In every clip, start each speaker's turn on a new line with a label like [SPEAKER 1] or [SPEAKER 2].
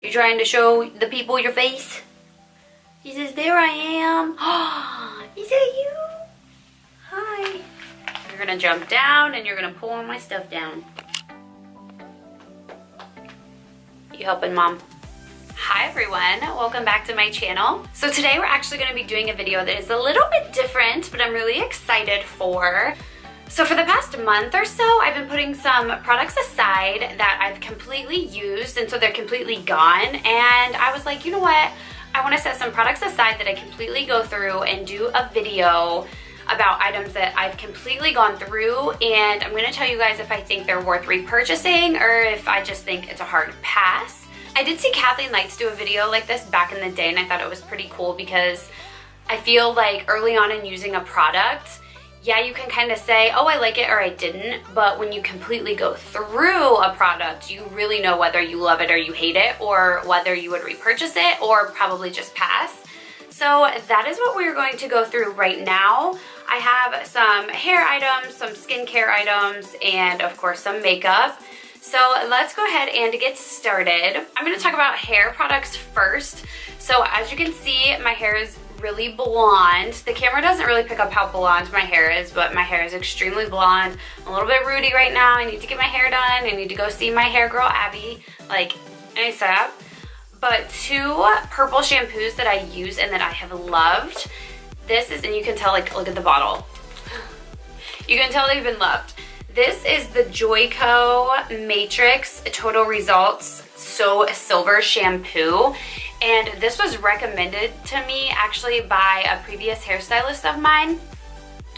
[SPEAKER 1] You trying to show the people your face? He says, there I am. Is that you? Hi. You're gonna jump down and you're gonna pull all my stuff down. You helping, Mom? Hi everyone, welcome back to my channel. So today we're actually gonna be doing a video that is a little bit different, but I'm really excited for. So for the past month or so, I've been putting some products aside that I've completely used, and so they're completely gone. And I was like, you know what? I want to set some products aside that I completely go through and do a video about items that I've completely gone through, and I'm going to tell you guys if I think they're worth repurchasing or if I just think it's a hard pass. I did see Kathleen Lights do a video like this back in the day, and I thought it was pretty cool because I feel like early on in using a product, yeah, you can kind of say, oh, I like it or I didn't, but when you completely go through a product, you really know whether you love it or you hate it, or whether you would repurchase it or probably just pass. So that is what we're going to go through right now. I have some hair items, some skincare items, and of course some makeup. So let's go ahead and get started. I'm going to talk about hair products first. So as you can see, my hair is really blonde. The camera doesn't really pick up how blonde my hair is, but my hair is extremely blonde. I'm a little bit rooty right now. I need to get my hair done. I need to go see my hair girl, Abby, like ASAP. But two purple shampoos that I use and that I have loved. This is, and you can tell, like, look at the bottle. You can tell they've been loved. This is the Joico Matrix Total Results So Silver Shampoo. And this was recommended to me actually by a previous hairstylist of mine.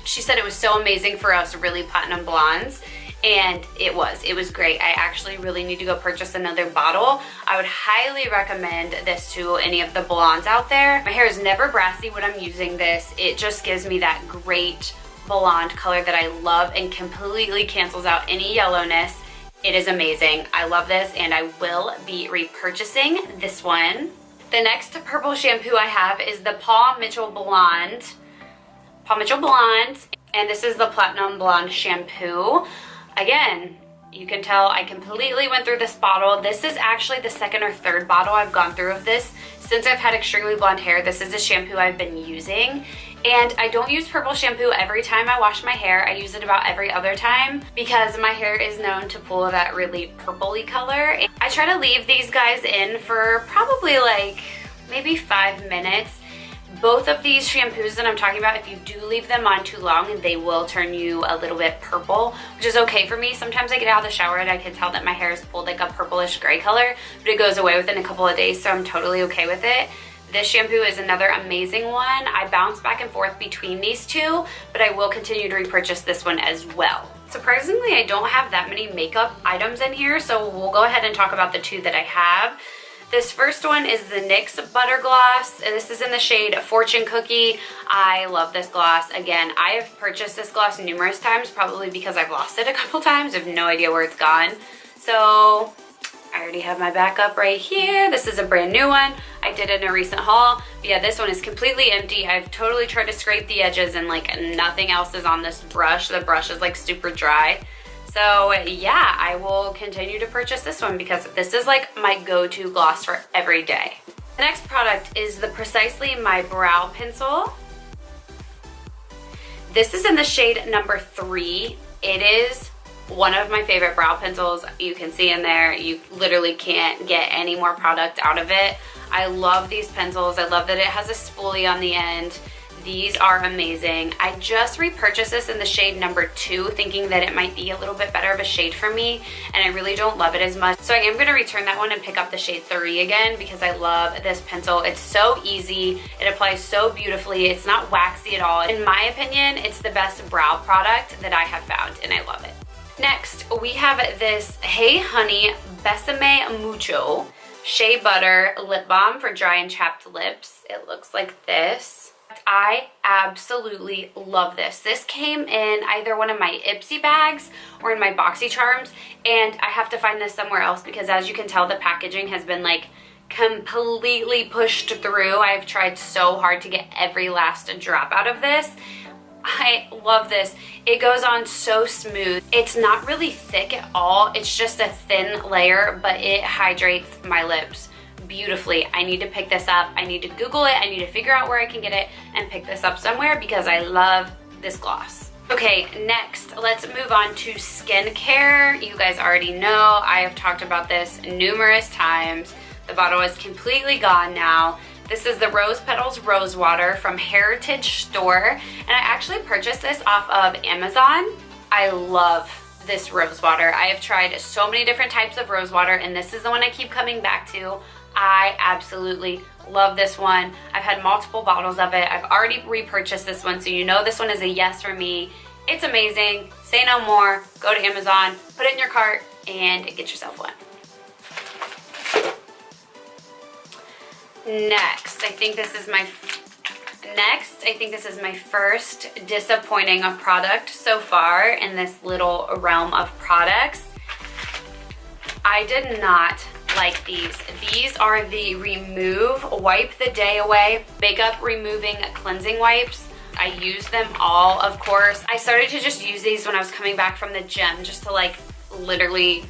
[SPEAKER 1] She said it was so amazing for us really platinum blondes, and it was great. I actually really need to go purchase another bottle. I would highly recommend this to any of the blondes out there. My hair is never brassy when I'm using this. It just gives me that great blonde color that I love and completely cancels out any yellowness. It is amazing. I love this, and I will be repurchasing this one. The next purple shampoo I have is the Paul Mitchell Blonde. And this is the Platinum Blonde Shampoo. Again, you can tell I completely went through this bottle. This is actually the second or third bottle I've gone through of this. Since I've had extremely blonde hair, this is a shampoo I've been using. And I don't use purple shampoo every time I wash my hair. I use it about every other time because my hair is known to pull that really purpley color. And I try to leave these guys in for probably like maybe 5 minutes. Both of these shampoos that I'm talking about, if you do leave them on too long, they will turn you a little bit purple, which is okay for me. Sometimes I get out of the shower and I can tell that my hair is pulled like a purplish gray color, but it goes away within a couple of days, so I'm totally okay with it. This shampoo is another amazing one. I bounce back and forth between these two, but I will continue to repurchase this one as well. Surprisingly, I don't have that many makeup items in here, so we'll go ahead and talk about the two that I have. This first one is the NYX Butter Gloss, and this is in the shade Fortune Cookie. I love this gloss. Again, I have purchased this gloss numerous times, probably because I've lost it a couple times. I have no idea where it's gone. So I already have my backup right here. This is a brand new one. I did it in a recent haul. But yeah, this one is completely empty. I've totally tried to scrape the edges and like nothing else is on this brush. The brush is like super dry. So yeah, I will continue to purchase this one because this is like my go-to gloss for every day. The next product is the Precisely My Brow Pencil. This is in the shade number 3. It is one of my favorite brow pencils. You can see in there, you literally can't get any more product out of it. I love these pencils. I love that it has a spoolie on the end. These are amazing. I just repurchased this in the shade number 2, thinking that it might be a little bit better of a shade for me, and I really don't love it as much. So I am gonna return that one and pick up the shade 3 again because I love this pencil. It's so easy. It applies so beautifully. It's not waxy at all. In my opinion, it's the best brow product that I have found, and I love it. Next, we have this Hey Honey Besame Mucho Shea Butter Lip Balm for dry and chapped lips. It looks like this. I absolutely love this. This came in either one of my Ipsy bags or in my BoxyCharms, and I have to find this somewhere else because as you can tell, the packaging has been like completely pushed through. I've tried so hard to get every last drop out of this. I love this. It goes on so smooth. It's not really thick at all. It's just a thin layer, but it hydrates my lips beautifully. I need to pick this up. I need to Google it. I need to figure out where I can get it and pick this up somewhere because I love this gloss. Okay, next, let's move on to skincare. You guys already know, I have talked about this numerous times. The bottle is completely gone now. This is the Rose Petals Rose Water from Heritage Store, and I actually purchased this off of Amazon. I love this rose water. I have tried so many different types of rose water, and this is the one I keep coming back to. I absolutely love this one. I've had multiple bottles of it. I've already repurchased this one, so you know this one is a yes for me. It's amazing. Say no more. Go to Amazon, put it in your cart, and get yourself one. Next, I think this is my first disappointing product so far in this little realm of products. I did not like these. These are the Remove Wipe the Day Away Makeup Removing Cleansing Wipes. I use them all, of course. I started to just use these when I was coming back from the gym just to like literally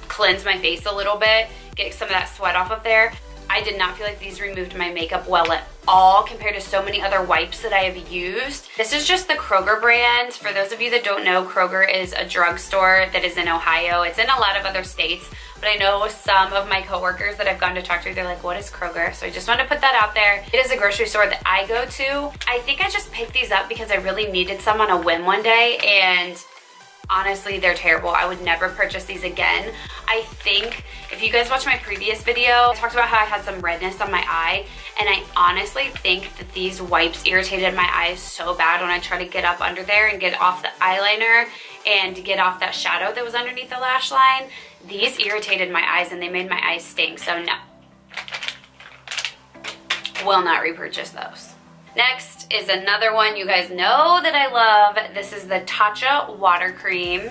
[SPEAKER 1] cleanse my face a little bit, get some of that sweat off of there. I did not feel like these removed my makeup well at all compared to so many other wipes that I have used. This is just the Kroger brand. For those of you that don't know, Kroger is a drugstore that is in Ohio. It's in a lot of other states, but I know some of my coworkers that I've gone to talk to, they're like, what is Kroger? So I just wanted to put that out there. It is a grocery store that I go to. I think I just picked these up because I really needed some on a whim one day, and honestly, they're terrible. I would never purchase these again. I think if you guys watched my previous video, I talked about how I had some redness on my eye, and I honestly think that these wipes irritated my eyes so bad when I tried to get up under there and get off the eyeliner and get off that shadow that was underneath the lash line. These irritated my eyes and they made my eyes stink, so no. Will not repurchase those. Next is another one you guys know that I love. This is the Tatcha Water Cream.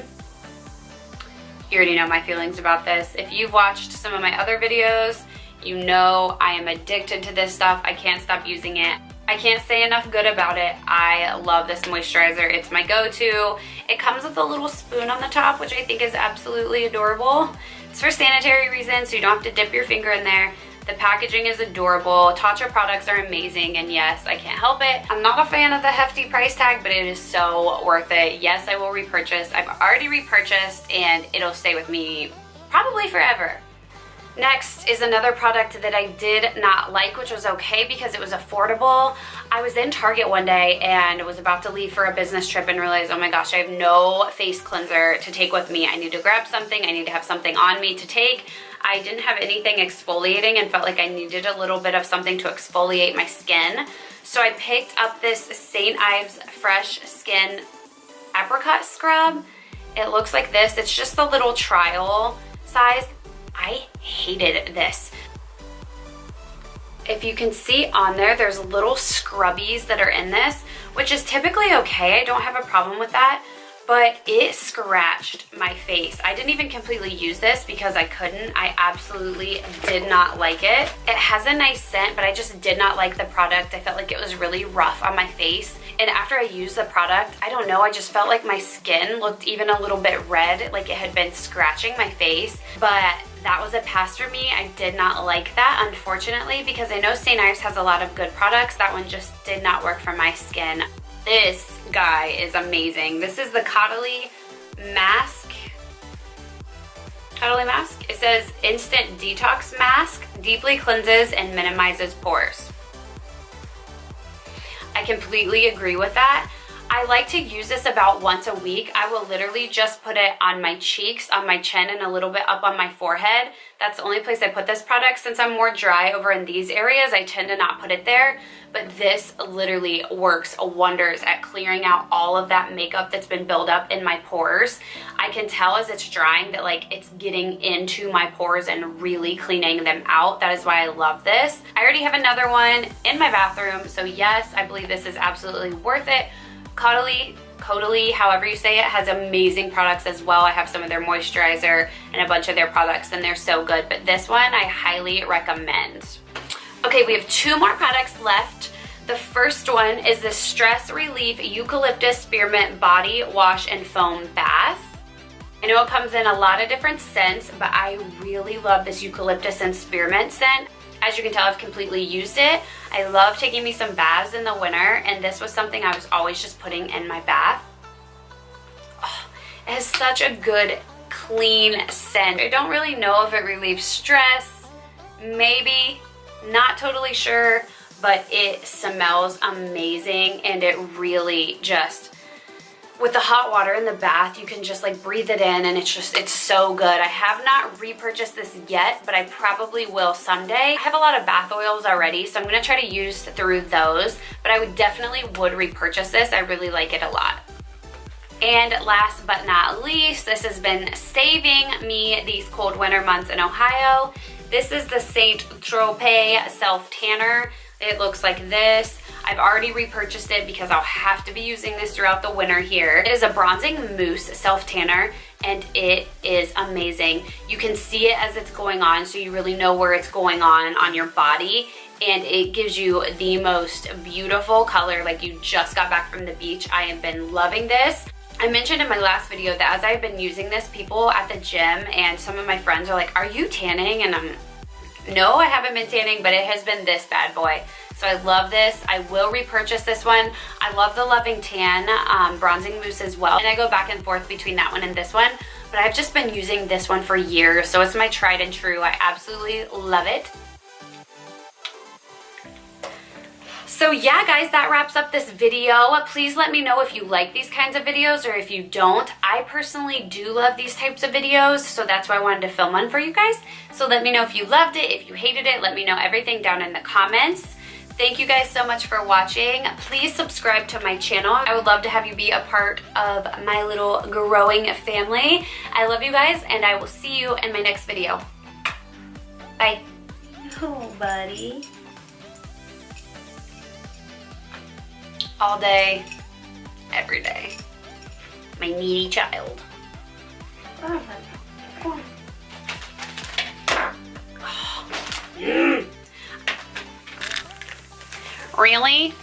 [SPEAKER 1] You already know my feelings about this. If you've watched some of my other videos, you know I am addicted to this stuff. I can't stop using it. I can't say enough good about it. I love this moisturizer. It's my go-to. It comes with a little spoon on the top, which I think is absolutely adorable. It's for sanitary reasons, so you don't have to dip your finger in there. The packaging is adorable. Tatcha products are amazing, and yes, I can't help it. I'm not a fan of the hefty price tag, but it is so worth it. Yes, I will repurchase. I've already repurchased, and it'll stay with me probably forever. Next is another product that I did not like, which was okay because it was affordable. I was in Target one day and was about to leave for a business trip and realized, oh my gosh, I have no face cleanser to take with me. I need to grab something. I need to have something on me to take. I didn't have anything exfoliating and felt like I needed a little bit of something to exfoliate my skin. So I picked up this St. Ives Fresh Skin Apricot Scrub. It looks like this. It's just the little trial size. I hated this. If you can see on there, there's little scrubbies that are in this, which is typically okay. I don't have a problem with that, but it scratched my face. I didn't even completely use this because I couldn't. I absolutely did not like it. It has a nice scent, but I just did not like the product. I felt like it was really rough on my face. And after I used the product, I don't know, I just felt like my skin looked even a little bit red, like it had been scratching my face. But that was a pass for me. I did not like that, unfortunately, because I know St. Ives has a lot of good products. That one just did not work for my skin. This guy is amazing. This is the Caudalie Mask. Caudalie Mask. It says Instant Detox Mask, deeply cleanses and minimizes pores. I completely agree with that. I like to use this about once a week. I will literally just put it on my cheeks, on my chin, and a little bit up on my forehead. That's the only place I put this product. Since I'm more dry over in these areas, I tend to not put it there. But this literally works wonders at clearing out all of that makeup that's been built up in my pores. I can tell as it's drying that like it's getting into my pores and really cleaning them out. That is why I love this. I already have another one in my bathroom. So yes, I believe this is absolutely worth it. Caudalie, however you say it, has amazing products as well. I have some of their moisturizer and a bunch of their products, and they're so good. But this one I highly recommend. Okay, we have two more products left. The first one is the Stress Relief Eucalyptus Spearmint Body Wash and Foam Bath. I know it comes in a lot of different scents, but I really love this eucalyptus and spearmint scent. As you can tell, I've completely used it. I love taking me some baths in the winter, and this was something I was always just putting in my bath. Oh, it has such a good, clean scent. I don't really know if it relieves stress, maybe, not totally sure, but it smells amazing, and it really just, with the hot water in the bath, you can just like breathe it in, and it's so good. I have not repurchased this yet, but I probably will someday. I have a lot of bath oils already, so I'm gonna try to use through those, but I would definitely repurchase this. I really like it a lot. And last but not least, this has been saving me these cold winter months in Ohio. This is the Saint Tropez Self Tanner. It looks like this. I've already repurchased it because I'll have to be using this throughout the winter here. It is a bronzing mousse self tanner, and it is amazing. You can see it as it's going on, so you really know where it's going on your body, and it gives you the most beautiful color, like you just got back from the beach. I have been loving this. I mentioned in my last video that as I've been using this, people at the gym and some of my friends are like, are you tanning? And I'm, no, I haven't been tanning, but it has been this bad boy. So I love this. I will repurchase this one. I love the Loving Tan bronzing mousse as well. And I go back and forth between that one and this one, but I've just been using this one for years. So it's my tried and true. I absolutely love it. So yeah, guys, that wraps up this video. Please let me know if you like these kinds of videos or if you don't. I personally do love these types of videos, so that's why I wanted to film one for you guys. So let me know if you loved it, if you hated it. Let me know everything down in the comments. Thank you guys so much for watching. Please subscribe to my channel. I would love to have you be a part of my little growing family. I love you guys, and I will see you in my next video. Bye. Oh, buddy. All day, every day. My needy child. Really?